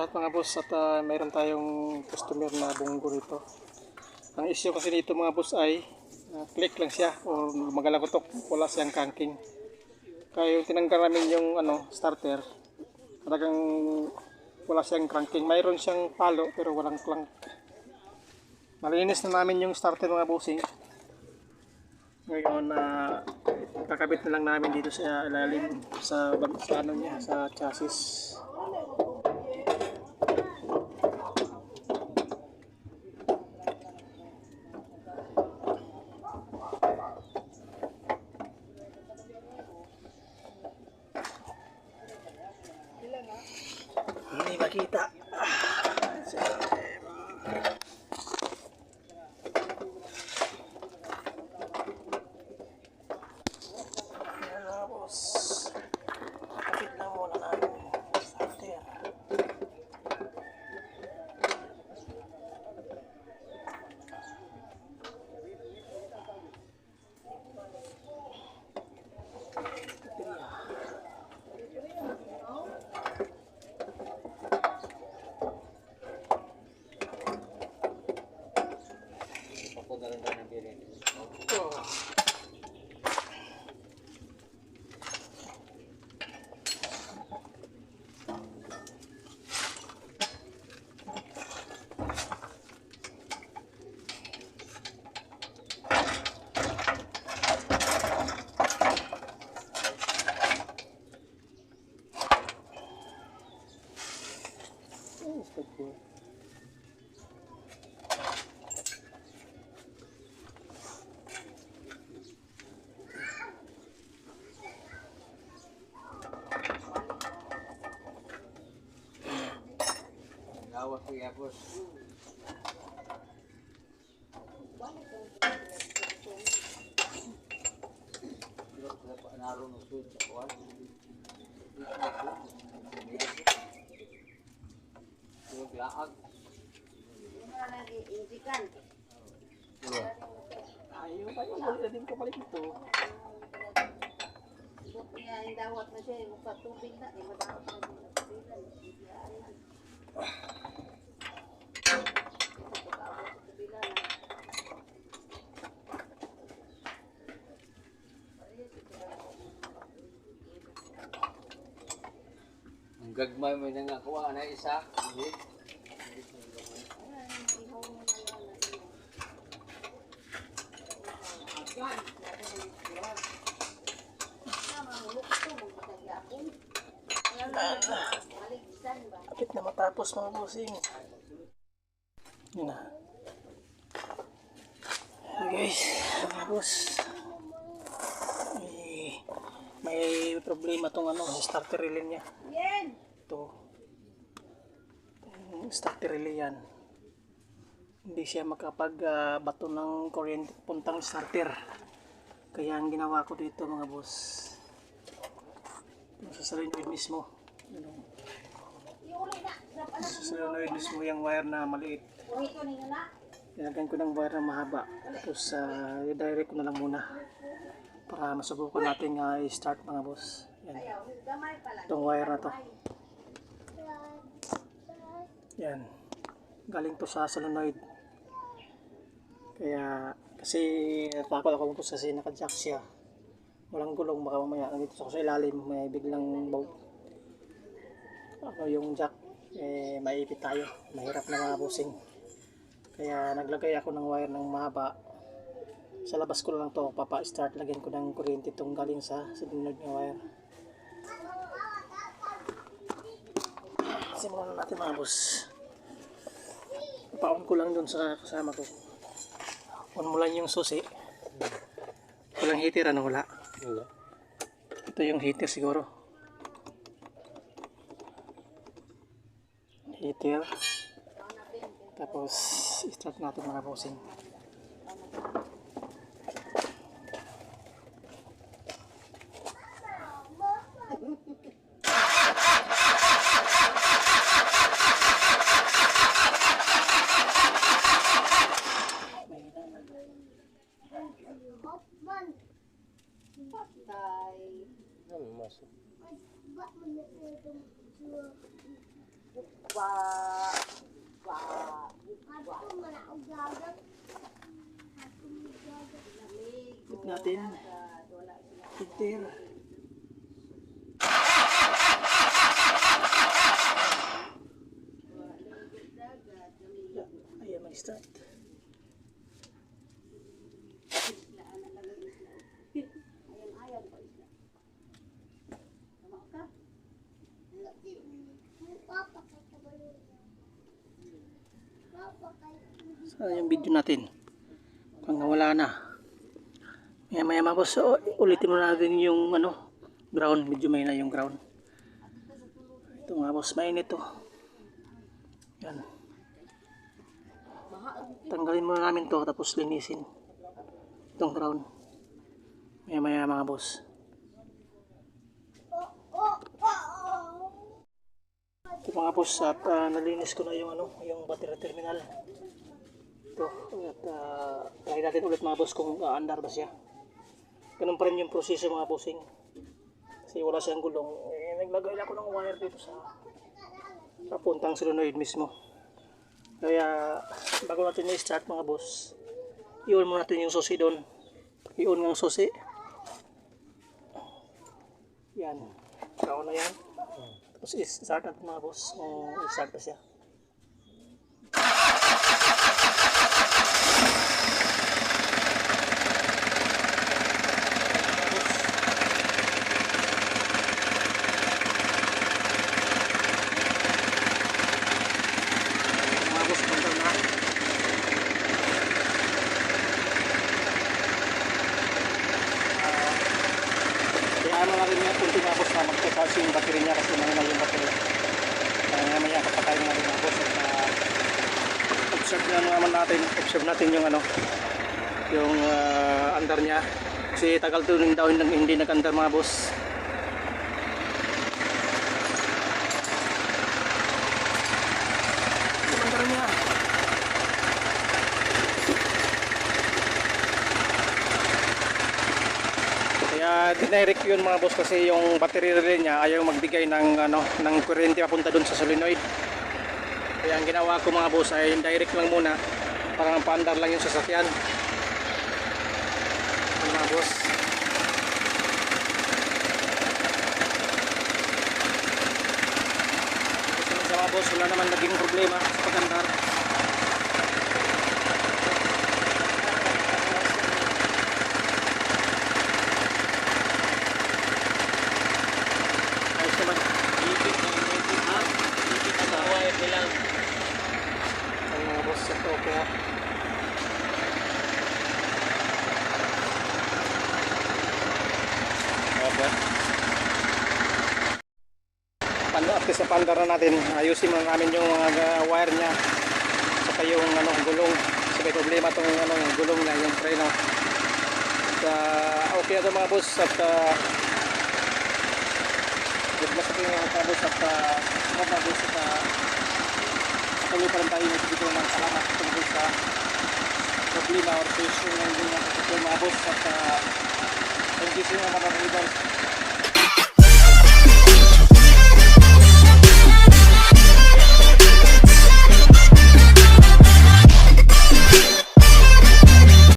lahat mga boss at mayroon tayong customer na bunggo dito. Ang issue kasi dito mga boss ay click lang siya o magalagotok, wala siyang cranking. Kaya yung tinanggal namin yung starter, talagang wala siyang cranking. Mayroon siyang palo pero walang crank. Malinis na namin yung starter mga bossing. Ngayon kakabit na lang namin dito sa ilalim sa ano niya, sa chassis. Hindi makita. Awas ko ya bos. Ayaw pa yung balik din ko balik ito. Yang dawat na siya, yung patubig na, madawat na Ang gagmay mo na nga kuha na isa. Kapit na matapos mga bossing. Yun na. Guys, mga boss. May problema tong starter relay niya. Ito. Starter relay yan. Hindi siya makapag-bato ng kuryente puntang starter. Kaya ang ginawa ko dito mga boss, sa solenoid mismo. Sa solenoid mismo yung wire na maliit. Nilagyan ko ng wire na mahaba. Tapos i-direct ko na lang muna para masubukan natin i-start mga boss. Yan. Itong wire na to. Yan. Galing to sa solenoid. Kaya kasi natakot ako po kasi naka-jack siya. Walang gulong, baka mamaya nandito ako sa ilalim may biglang yung jack maipit tayo. Mahirap na mga bossing. Kaya naglagay ako ng wire ng mahaba. Sa labas ko lang to papa-start, lagyan ko ng kuryente itong galing sa solenoid na wire. Simulan natin mga boss. Pa-on ko lang dun sa kasama ko. On mo lang yung susi. Walang heater wala? Wala. Ito yung heater siguro. Heater. Tapos start natin mga bossing. Patay. Ano masuk? Ikot natin. Filter. Ayan, mag-start. Saan yung video natin? Pang wala na. Maya mga boss, so, ulitin mo natin yung ano, ground. Medyo may na yung ground. Ito mga boss, mainit to. Yan. Tanggalin muna namin to tapos linisin itong ground. Maya mga boss. Ito mga boss, at nalinis ko na yung ano, yung battery terminal. Ito, at try natin ulit mga boss kung aandar ba siya. Ganun pa rin yung proseso mga bossing. Kasi wala siyang gulong. Naglagay ako ng wire dito sa papuntang solenoid mismo. Kaya bago natin i-start mga boss, i-on muna natin yung susi doon. I-on ng susi. Yan. Ikaw na yan. Tapos i-start natin mga boss. I-start na siya. Kaya mga rin niya punti nga boss na magkakasi yung battery niya kasi mahina yung battery. Kaya maya kapatay nga rin nga boss at observe natin yung ano yung andar niya kasi tagal tuning daw hindi nag-andar mga boss. Yung andar niya dinirect yun mga boss kasi yung battery relay niya ayaw magbigay ng ano ng kuryente papunta dun sa solenoid. Kaya ang ginawa ko mga boss ay direct lang muna para paandar lang yung sasakyan. Mga boss. Kasi sa mga boss wala naman naging problema sa pag-andar. Sa pandar na natin, ayusin muna namin yung mga wire niya saka yung ano, gulong kasi may problema itong ano, gulong niya, yung preno at okay na ito mga boss at nagmasak yung mga boss at mga boss at patuloy pa rin tayo dito ng salamat tungkol sa problema or solution ng mga boss at thank you sa mga mga